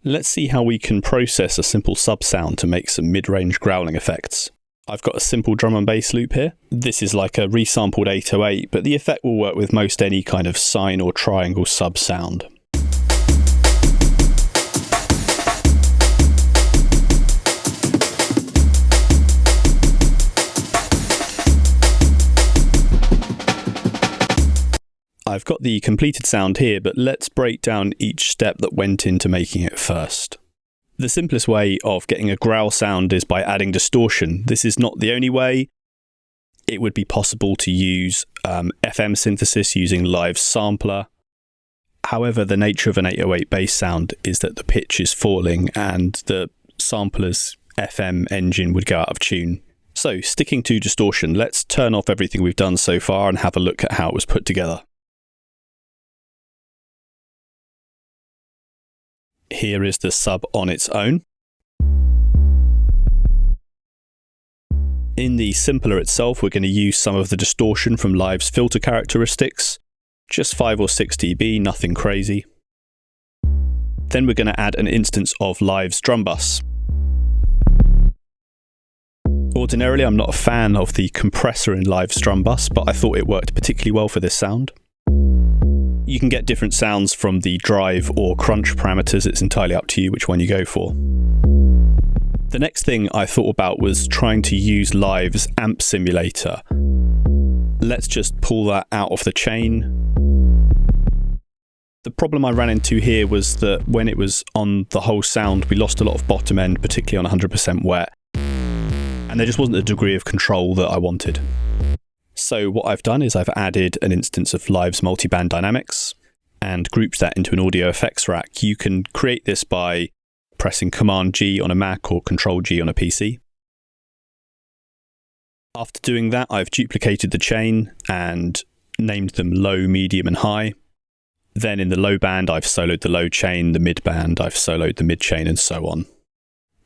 Let's see how we can process a simple sub sound to make some mid-range growling effects. I've got a simple drum and bass loop here. This is like a resampled 808, but the effect will work with most any kind of sine or triangle sub sound. I've got the completed sound here, but let's break down each step that went into making it first. The simplest way of getting a growl sound is by adding distortion. This is not the only way. It would be possible to use FM synthesis using Live's sampler. However, the nature of an 808 bass sound is that the pitch is falling and the sampler's FM engine would go out of tune. So, sticking to distortion, let's turn off everything we've done so far and have a look at how it was put together. Here is the sub on its own. In the simpler itself, we're going to use some of the distortion from Live's filter characteristics. Just 5 or 6 dB, nothing crazy. Then we're going to add an instance of Live's drum bus. Ordinarily, I'm not a fan of the compressor in Live's drum bus, but I thought it worked particularly well for this sound. You can get different sounds from the drive or crunch parameters. It's entirely up to you which one you go for. The next thing I thought about was trying to use Live's amp simulator. Let's just pull that out of the chain. The problem I ran into here was that when it was on the whole sound, we lost a lot of bottom end, particularly on 100% wet. And there just wasn't the degree of control that I wanted. So what I've done is I've added an instance of Live's Multiband Dynamics and grouped that into an audio effects rack. You can create this by pressing Command G on a Mac or Control G on a PC. After doing that, I've duplicated the chain and named them low, medium and high. Then in the low band, I've soloed the low chain, the mid band, I've soloed the mid chain and so on.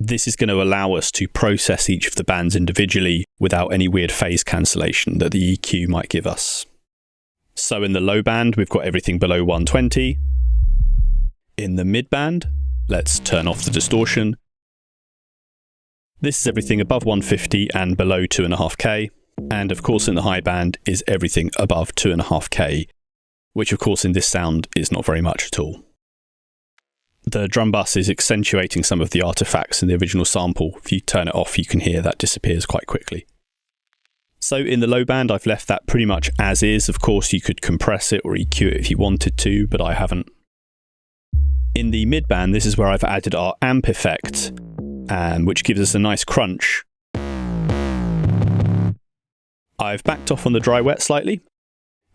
This is going to allow us to process each of the bands individually without any weird phase cancellation that the EQ might give us. So in the low band, we've got everything below 120. In the mid band, let's turn off the distortion. This is everything above 150 and below 2.5K. And of course in the high band is everything above 2.5K, which of course in this sound is not very much at all. The drum bus is accentuating some of the artifacts in the original sample. If you turn it off, you can hear that disappears quite quickly. So in the low band, I've left that pretty much as is. Of course, you could compress it or EQ it if you wanted to, but I haven't. In the mid band, this is where I've added our amp effect, which gives us a nice crunch. I've backed off on the dry wet slightly.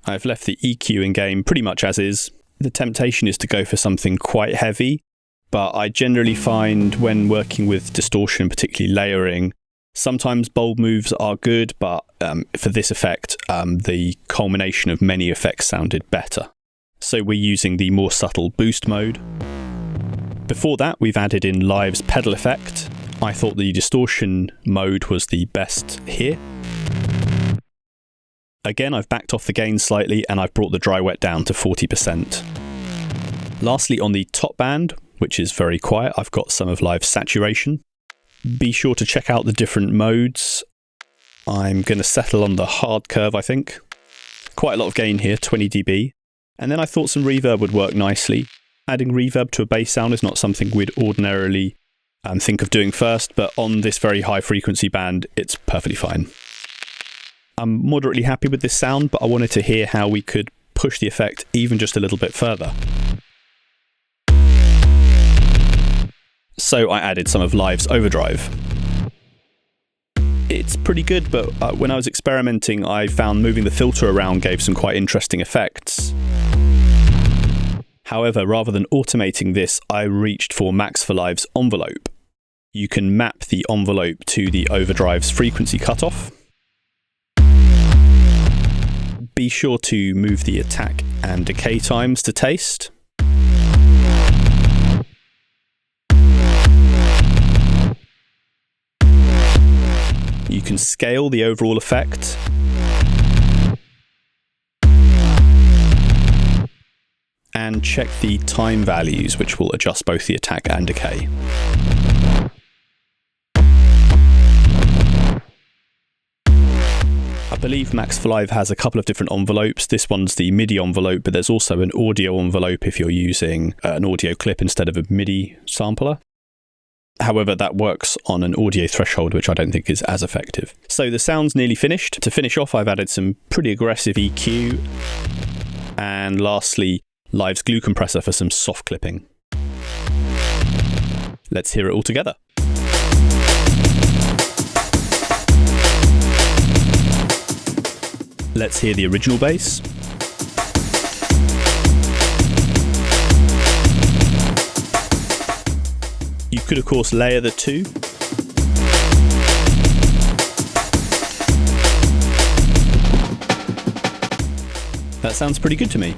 I've left the EQ in game pretty much as is. The temptation is to go for something quite heavy, but I generally find when working with distortion, particularly layering, sometimes bold moves are good, but for this effect, the culmination of many effects sounded better. So we're using the more subtle boost mode. Before that, we've added in Live's pedal effect. I thought the distortion mode was the best here. Again, I've backed off the gain slightly and I've brought the dry wet down to 40%. Lastly, on the top band, which is very quiet, I've got some of Live's saturation. Be sure to check out the different modes. I'm going to settle on the hard curve, I think. Quite a lot of gain here, 20 dB. And then I thought some reverb would work nicely. Adding reverb to a bass sound is not something we'd ordinarily think of doing first, but on this very high frequency band, it's perfectly fine. I'm moderately happy with this sound, but I wanted to hear how we could push the effect even just a little bit further. So I added some of Live's overdrive. It's pretty good, but when I was experimenting, I found moving the filter around gave some quite interesting effects. However, rather than automating this, I reached for Max for Live's envelope. You can map the envelope to the overdrive's frequency cutoff. Be sure to move the attack and decay times to taste. You can scale the overall effect. and check the time values, which will adjust both the attack and decay. I believe Max for Live has a couple of different envelopes. This one's the MIDI envelope, but there's also an audio envelope if you're using an audio clip instead of a MIDI sampler. However, that works on an audio threshold, which I don't think is as effective. So the sound's nearly finished. To finish off, I've added some pretty aggressive EQ. And lastly, Live's glue compressor for some soft clipping. Let's hear it all together. Let's hear the original bass. You could, of course, layer the two. That sounds pretty good to me.